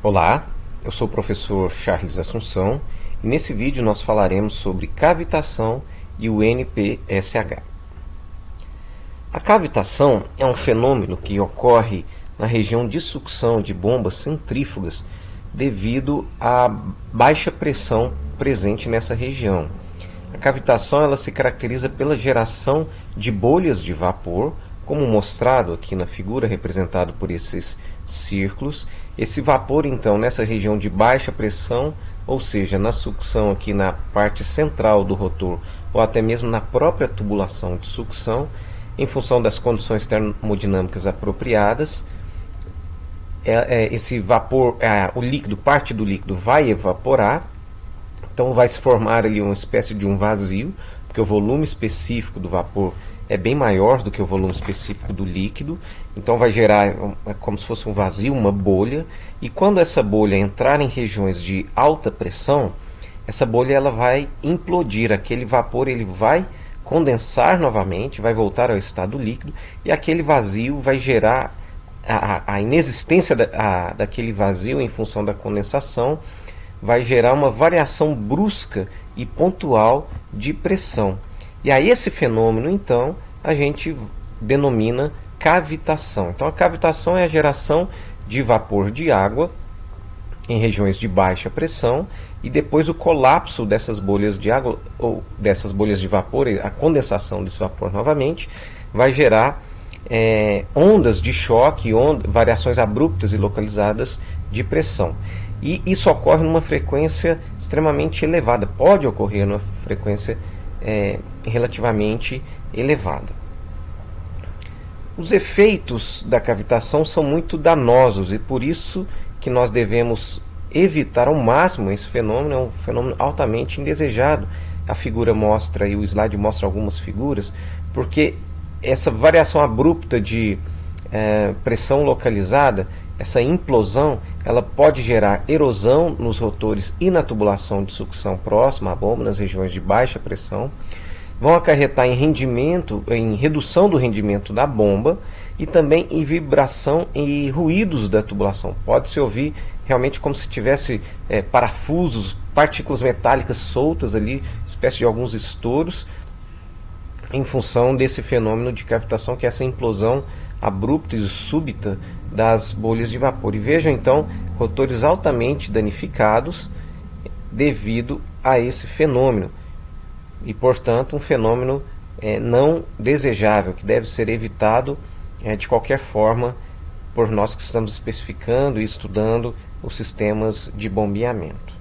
Olá, eu sou o professor Charles Assunção e nesse vídeo nós falaremos sobre cavitação e o NPSH. A cavitação é um fenômeno que ocorre na região de sucção de bombas centrífugas devido à baixa pressão presente nessa região. A cavitação ela se caracteriza pela geração de bolhas de vapor, como mostrado aqui na figura, representado por esses círculos. Esse vapor, então, nessa região de baixa pressão, ou seja, na sucção aqui na parte central do rotor, ou até mesmo na própria tubulação de sucção, em função das condições termodinâmicas apropriadas, esse vapor, o líquido, parte do líquido vai evaporar, então vai se formar ali uma espécie de um vazio, porque o volume específico do vapor é bem maior do que o volume específico do líquido, então vai gerar como se fosse um vazio, uma bolha, e quando essa bolha entrar em regiões de alta pressão, essa bolha ela vai implodir, aquele vapor ele vai condensar novamente, vai voltar ao estado líquido, e aquele vazio vai gerar a inexistência daquele vazio em função da condensação, vai gerar uma variação brusca e pontual de pressão. E a esse fenômeno, então, a gente denomina cavitação. Então, a cavitação é a geração de vapor de água em regiões de baixa pressão e depois o colapso dessas bolhas de água ou dessas bolhas de vapor, a condensação desse vapor novamente, vai gerar ondas de choque, variações abruptas e localizadas de pressão. E isso ocorre numa frequência extremamente elevada, pode ocorrer numa frequência relativamente elevada. Os efeitos da cavitação são muito danosos e por isso que nós devemos evitar ao máximo esse fenômeno. É um fenômeno altamente indesejado. A figura mostra, e o slide mostra algumas figuras, porque essa variação abrupta de pressão localizada, essa implosão, ela pode gerar erosão nos rotores e na tubulação de sucção próxima à bomba, nas regiões de baixa pressão, vão acarretar em rendimento, em redução do rendimento da bomba e também em vibração e ruídos da tubulação. Pode-se ouvir realmente como se tivesse parafusos, partículas metálicas soltas ali, espécie de alguns estouros, em função desse fenômeno de cavitação, que é essa implosão abrupta e súbita das bolhas de vapor. E vejam então rotores altamente danificados devido a esse fenômeno e, portanto, um fenômeno não desejável, que deve ser evitado de qualquer forma por nós que estamos especificando e estudando os sistemas de bombeamento.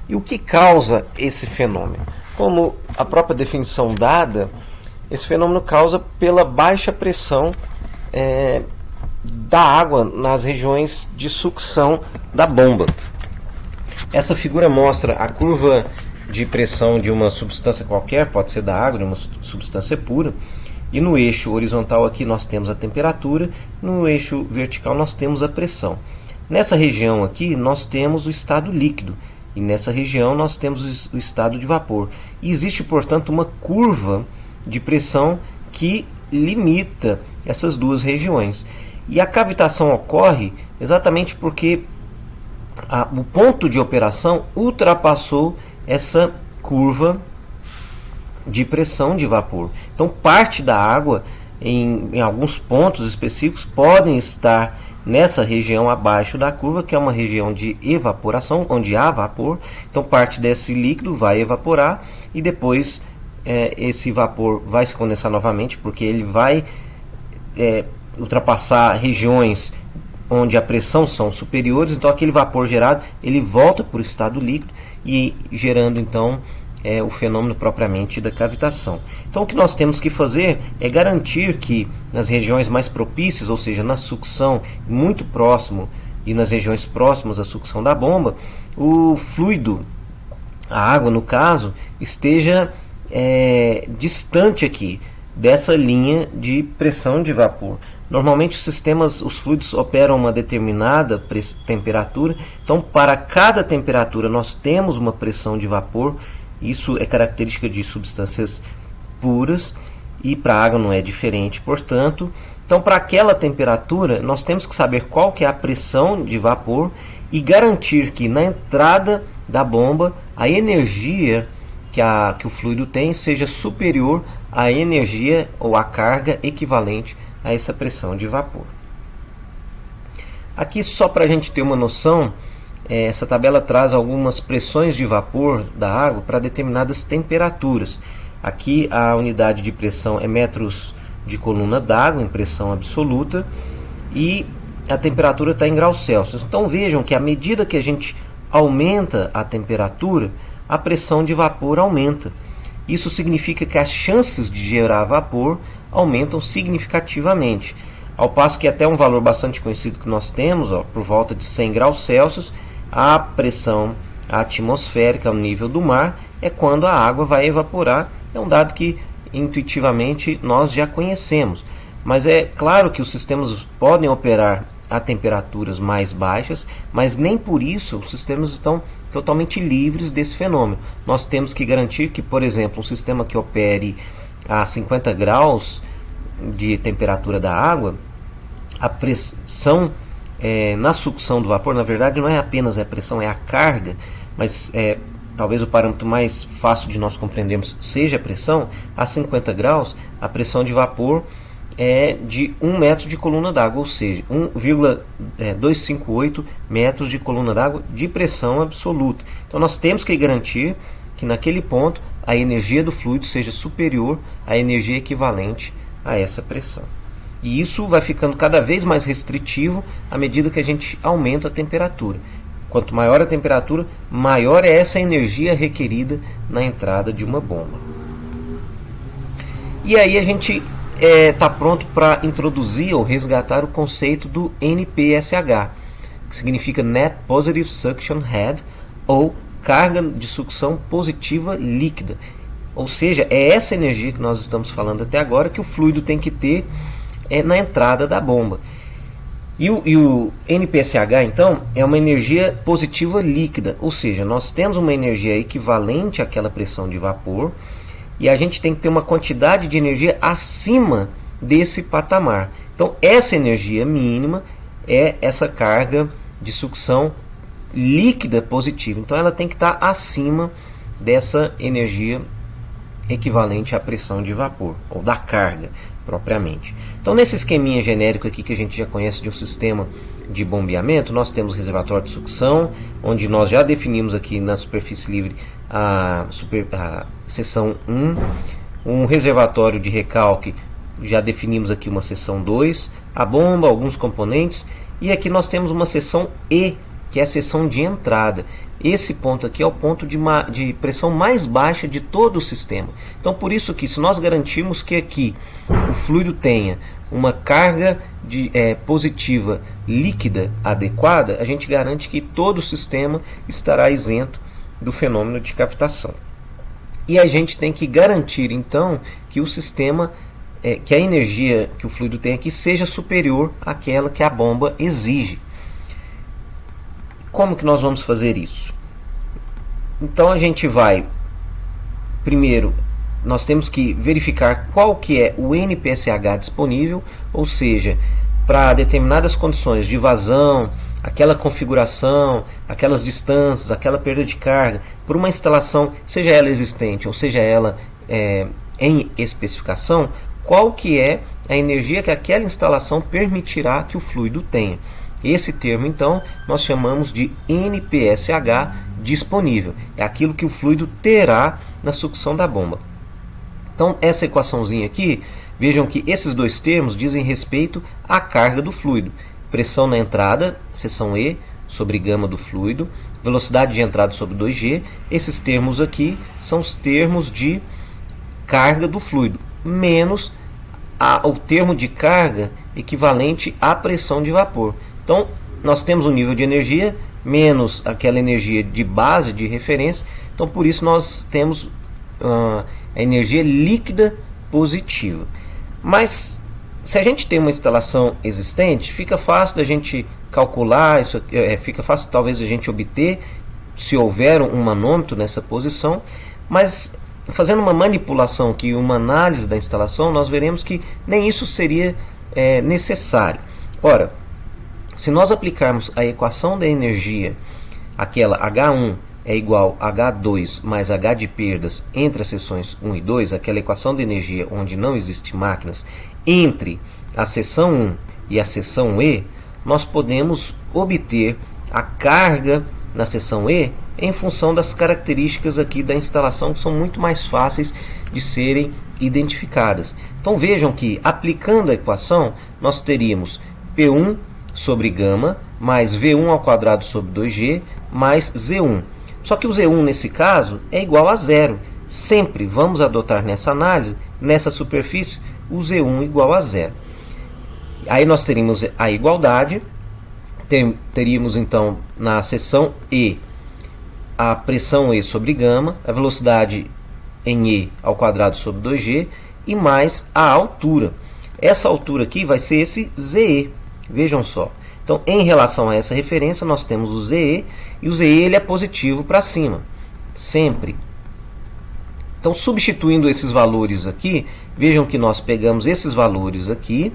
E o que causa esse fenômeno? Como a própria definição dada, esse fenômeno causa pela baixa pressão da água nas regiões de sucção da bomba. Essa figura mostra a curva de pressão de uma substância qualquer, pode ser da água, de uma substância pura, e no eixo horizontal aqui nós temos a temperatura, no eixo vertical nós temos a pressão. Nessa região aqui nós temos o estado líquido, e nessa região nós temos o estado de vapor. E existe, portanto, uma curva de pressão que limita essas duas regiões. E a cavitação ocorre exatamente porque o ponto de operação ultrapassou essa curva de pressão de vapor. Então, parte da água, em alguns pontos específicos, podem estar nessa região abaixo da curva, que é uma região de evaporação, onde há vapor. Então, parte desse líquido vai evaporar e depois esse vapor vai se condensar novamente, porque ele vai ultrapassar regiões onde a pressão são superiores. Então, aquele vapor gerado ele volta para o estado líquido e gerando então o fenômeno propriamente da cavitação. Então, o que nós temos que fazer é garantir que nas regiões mais propícias, ou seja, na sucção muito próximo e nas regiões próximas à sucção da bomba, o fluido, a água no caso, esteja distante aqui dessa linha de pressão de vapor. Normalmente os fluidos operam uma determinada temperatura, então para cada temperatura nós temos uma pressão de vapor. Isso é característica de substâncias puras e para a água não é diferente, portanto. Então, para aquela temperatura, nós temos que saber qual que é a pressão de vapor e garantir que na entrada da bomba a energia que o fluido tem seja superior à energia ou à carga equivalente a essa pressão de vapor. Aqui, só para a gente ter uma noção, essa tabela traz algumas pressões de vapor da água para determinadas temperaturas. Aqui a unidade de pressão é metros de coluna d'água em pressão absoluta e a temperatura está em graus Celsius. Então vejam que à medida que a gente aumenta a temperatura, a pressão de vapor aumenta. Isso significa que as chances de gerar vapor aumentam significativamente. Ao passo que até um valor bastante conhecido que nós temos, por volta de 100 graus Celsius, a pressão atmosférica ao nível do mar é quando a água vai evaporar. É um dado que intuitivamente nós já conhecemos, mas é claro que os sistemas podem operar a temperaturas mais baixas, mas nem por isso os sistemas estão totalmente livres desse fenômeno. Nós temos que garantir que, por exemplo, um sistema que opere a 50 graus de temperatura da água, a pressão na sucção do vapor, na verdade não é apenas a pressão, é a carga, mas talvez o parâmetro mais fácil de nós compreendermos seja a pressão. A 50 graus, a pressão de vapor é de 1 metro de coluna d'água, ou seja, 1,258 metros de coluna d'água de pressão absoluta. Então nós temos que garantir que naquele ponto a energia do fluido seja superior à energia equivalente a essa pressão. E isso vai ficando cada vez mais restritivo à medida que a gente aumenta a temperatura. Quanto maior a temperatura, maior é essa energia requerida na entrada de uma bomba. E aí a gente está pronto para introduzir ou resgatar o conceito do NPSH, que significa Net Positive Suction Head, ou carga de sucção positiva líquida. Ou seja, é essa energia que nós estamos falando até agora que o fluido tem que ter na entrada da bomba. E o NPSH, então, é uma energia positiva líquida, ou seja, nós temos uma energia equivalente àquela pressão de vapor e a gente tem que ter uma quantidade de energia acima desse patamar. Então, essa energia mínima é essa carga de sucção líquida positiva. Então, ela tem que estar acima dessa energia equivalente à pressão de vapor, ou da carga propriamente. Então, nesse esqueminha genérico aqui que a gente já conhece de um sistema de bombeamento, nós temos o reservatório de sucção, onde nós já definimos aqui na superfície livre a seção 1, um reservatório de recalque, já definimos aqui uma seção 2, a bomba, alguns componentes, e aqui nós temos uma seção E, que é a seção de entrada. Esse ponto aqui é o ponto de pressão mais baixa de todo o sistema. Então, por isso que, se nós garantirmos que aqui o fluido tenha uma carga positiva líquida adequada, a gente garante que todo o sistema estará isento do fenômeno de cavitação. E a gente tem que garantir, então, que o sistema, que a energia que o fluido tem aqui seja superior àquela que a bomba exige. Como que nós vamos fazer isso? Então a gente vai, primeiro, nós temos que verificar qual que é o NPSH disponível, ou seja, para determinadas condições de vazão, aquela configuração, aquelas distâncias, aquela perda de carga, por uma instalação, seja ela existente ou seja ela em especificação, qual que é a energia que aquela instalação permitirá que o fluido tenha. Esse termo, então, nós chamamos de NPSH disponível. É aquilo que o fluido terá na sucção da bomba. Então, essa equaçãozinha aqui, vejam que esses dois termos dizem respeito à carga do fluido. Pressão na entrada, seção E, sobre gama do fluido. Velocidade de entrada sobre 2G. Esses termos aqui são os termos de carga do fluido, menos o termo de carga equivalente à pressão de vapor. Então, nós temos um nível de energia menos aquela energia de base, de referência. Então, por isso, nós temos a energia líquida positiva. Mas, se a gente tem uma instalação existente, fica fácil da gente calcular, isso, fica fácil talvez a gente obter, se houver um manômetro nessa posição, mas fazendo uma manipulação aqui, uma análise da instalação, nós veremos que nem isso seria necessário. Ora, se nós aplicarmos a equação da energia, aquela H1 é igual a H2 mais H de perdas entre as seções 1 e 2, aquela equação de energia onde não existe máquinas, entre a seção 1 e a seção E, nós podemos obter a carga na seção E em função das características aqui da instalação, que são muito mais fáceis de serem identificadas. Então vejam que, aplicando a equação, nós teríamos P1 sobre gama mais V1 ao quadrado sobre 2G mais Z1. Só que o Z1 nesse caso é igual a zero. Sempre vamos adotar nessa análise, nessa superfície, o Z1 igual a zero. Aí nós teríamos a igualdade, teríamos então na seção E a pressão E sobre gama, a velocidade em E ao quadrado sobre 2G e mais a altura. Essa altura aqui vai ser esse ZE, vejam só. Então, em relação a essa referência, nós temos o ZE, e o ZE ele é positivo para cima, sempre. Então, substituindo esses valores aqui, vejam que nós pegamos esses valores aqui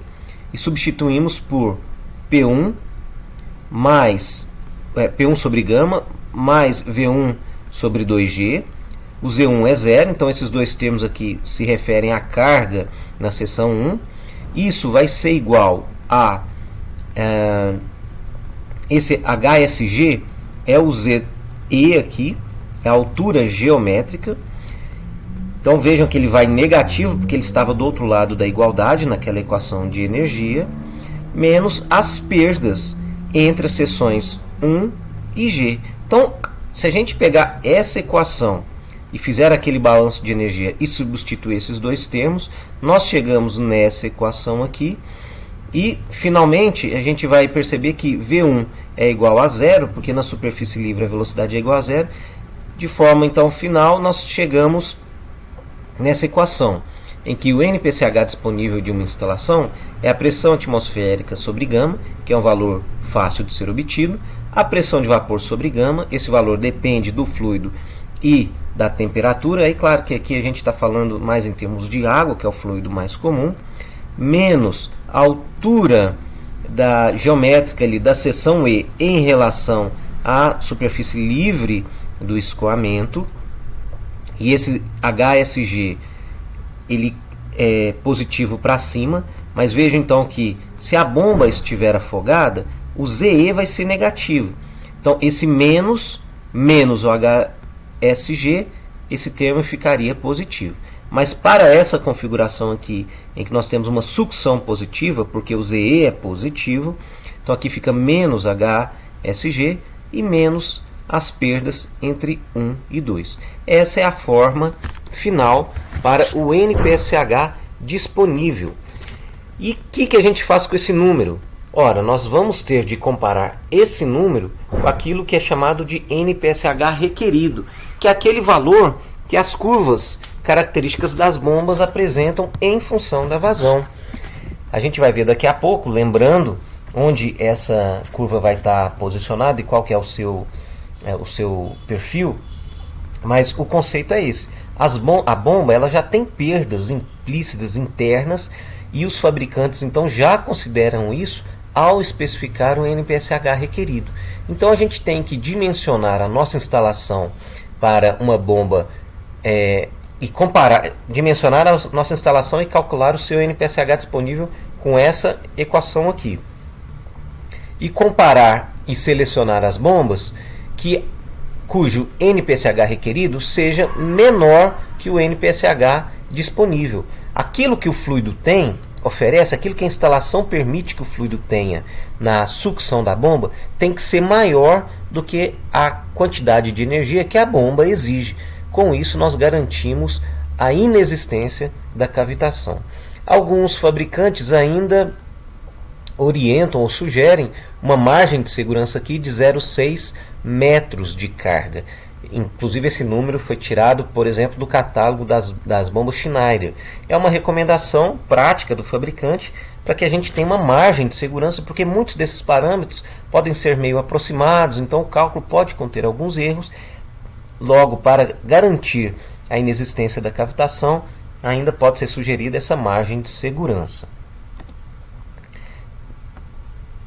e substituímos por P1 mais P1 sobre gama mais V1 sobre 2G. O Z1 é zero, então esses dois termos aqui se referem à carga na seção 1. Isso vai ser igual a esse HSG é o ZE aqui, é a altura geométrica. Então vejam que ele vai negativo, porque ele estava do outro lado da igualdade, naquela equação de energia, menos as perdas entre as seções 1 e G. Então, se a gente pegar essa equação e fizer aquele balanço de energia e substituir esses dois termos, nós chegamos nessa equação aqui. E, finalmente, a gente vai perceber que V1 é igual a zero, porque na superfície livre a velocidade é igual a zero. De forma, então, final, nós chegamos nessa equação, em que o NPCH disponível de uma instalação é a pressão atmosférica sobre gama, que é um valor fácil de ser obtido, a pressão de vapor sobre gama, esse valor depende do fluido e da temperatura. Aí, claro que aqui a gente está falando mais em termos de água, que é o fluido mais comum, menos a altura geométrica ali da seção E em relação à superfície livre do escoamento. E esse HSG ele é positivo para cima, mas veja então que se a bomba estiver afogada, o ZE vai ser negativo. Então esse menos o HSG, esse termo ficaria positivo. Mas para essa configuração aqui, em que nós temos uma sucção positiva, porque o ZE é positivo, então aqui fica menos HSG e menos as perdas entre 1 e 2. Essa é a forma final para o NPSH disponível. E o que a gente faz com esse número? Ora, nós vamos ter de comparar esse número com aquilo que é chamado de NPSH requerido, que é aquele valor que as curvas características das bombas apresentam em função da vazão. A gente vai ver daqui a pouco, lembrando onde essa curva vai estar posicionada e qual que é o seu perfil, mas o conceito é esse. A bomba ela já tem perdas implícitas internas e os fabricantes então já consideram isso ao especificar o NPSH requerido. Então a gente tem que dimensionar a nossa instalação para uma bomba dimensionar a nossa instalação e calcular o seu NPSH disponível com essa equação aqui. E comparar e selecionar as bombas cujo NPSH requerido seja menor que o NPSH disponível. Aquilo que o fluido oferece, aquilo que a instalação permite que o fluido tenha na sucção da bomba, tem que ser maior do que a quantidade de energia que a bomba exige. Com isso, nós garantimos a inexistência da cavitação. Alguns fabricantes ainda orientam ou sugerem uma margem de segurança aqui de 0,6 metros de carga. Inclusive esse número foi tirado, por exemplo, do catálogo das bombas Schneider. É uma recomendação prática do fabricante para que a gente tenha uma margem de segurança, porque muitos desses parâmetros podem ser meio aproximados, então o cálculo pode conter alguns erros. Logo, para garantir a inexistência da cavitação, ainda pode ser sugerida essa margem de segurança.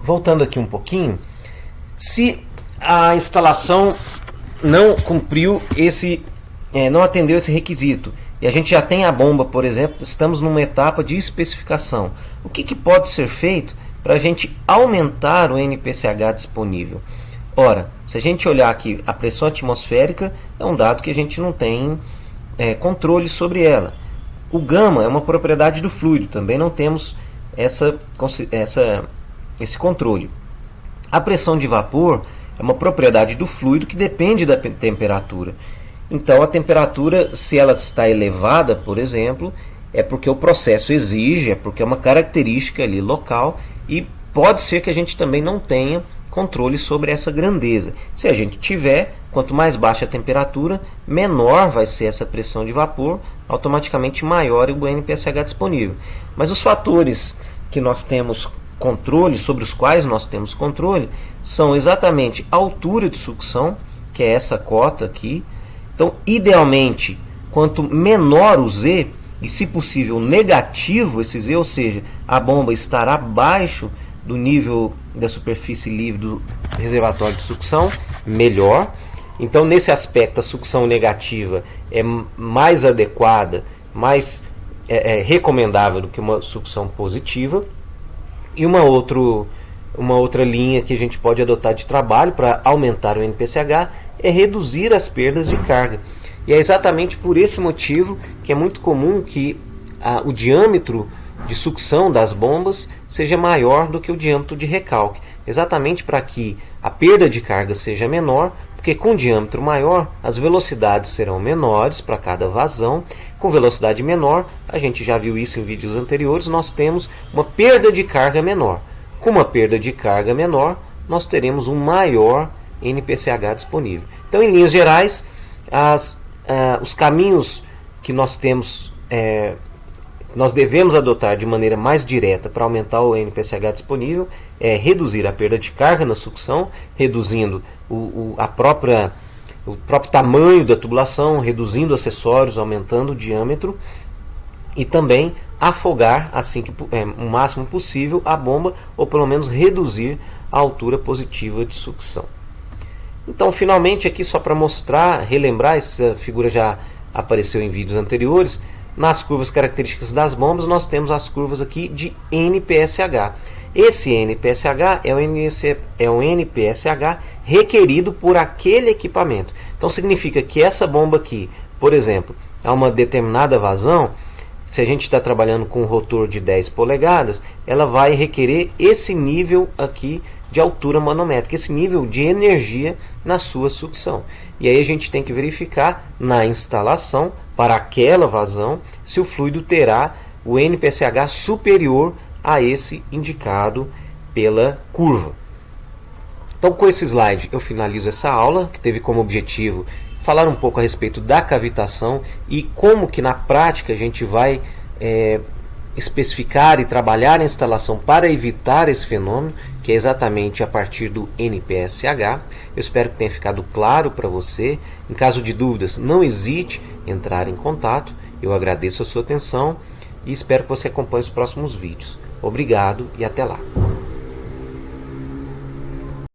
Voltando aqui um pouquinho, se a instalação não cumpriu não atendeu esse requisito, e a gente já tem a bomba, por exemplo, estamos numa etapa de especificação. O que pode ser feito para a gente aumentar o NPCH disponível? Ora, se a gente olhar aqui, a pressão atmosférica é um dado que a gente não tem controle sobre ela. O gama é uma propriedade do fluido, também não temos esse controle. A pressão de vapor é uma propriedade do fluido que depende da temperatura. Então a temperatura, se ela está elevada, por exemplo, é porque o processo exige, é porque é uma característica ali local, e pode ser que a gente também não tenha controle sobre essa grandeza. Se a gente tiver, quanto mais baixa a temperatura, menor vai ser essa pressão de vapor, automaticamente maior o NPSH disponível. Mas os fatores que nós temos controle, sobre os quais nós temos controle, são exatamente a altura de sucção, que é essa cota aqui. Então, idealmente, quanto menor o Z, e se possível negativo esse Z, ou seja, a bomba estar abaixo do nível da superfície livre do reservatório de sucção, melhor. Então, nesse aspecto, a sucção negativa é mais adequada, mais recomendável do que uma sucção positiva. E uma outra linha que a gente pode adotar de trabalho para aumentar o NPCH é reduzir as perdas de carga. E é exatamente por esse motivo que é muito comum que o diâmetro de sucção das bombas seja maior do que o diâmetro de recalque. Exatamente para que a perda de carga seja menor, porque com diâmetro maior as velocidades serão menores para cada vazão. Com velocidade menor, a gente já viu isso em vídeos anteriores, nós temos uma perda de carga menor. Com uma perda de carga menor, nós teremos um maior NPCH disponível. Então, em linhas gerais, os caminhos que nós temos, nós devemos adotar de maneira mais direta para aumentar o NPCH disponível é reduzir a perda de carga na sucção, reduzindo o próprio tamanho da tubulação, reduzindo acessórios, aumentando o diâmetro, e também afogar assim que o máximo possível a bomba, ou pelo menos reduzir a altura positiva de sucção. Então, finalmente, aqui só para mostrar, relembrar, essa figura já apareceu em vídeos anteriores. Nas curvas características das bombas, nós temos as curvas aqui de NPSH. Esse NPSH é um NPSH requerido por aquele equipamento. Então significa que essa bomba aqui, por exemplo, a uma determinada vazão, se a gente está trabalhando com um rotor de 10 polegadas, ela vai requerer esse nível aqui de altura manométrica, esse nível de energia na sua sucção. E aí a gente tem que verificar na instalação, para aquela vazão, se o fluido terá o NPSH superior a esse indicado pela curva. Então, com esse slide eu finalizo essa aula, que teve como objetivo falar um pouco a respeito da cavitação e como que na prática a gente vai especificar e trabalhar a instalação para evitar esse fenômeno, que é exatamente a partir do NPSH. Eu espero que tenha ficado claro para você. Em caso de dúvidas, não hesite em entrar em contato. Eu agradeço a sua atenção e espero que você acompanhe os próximos vídeos. Obrigado e até lá.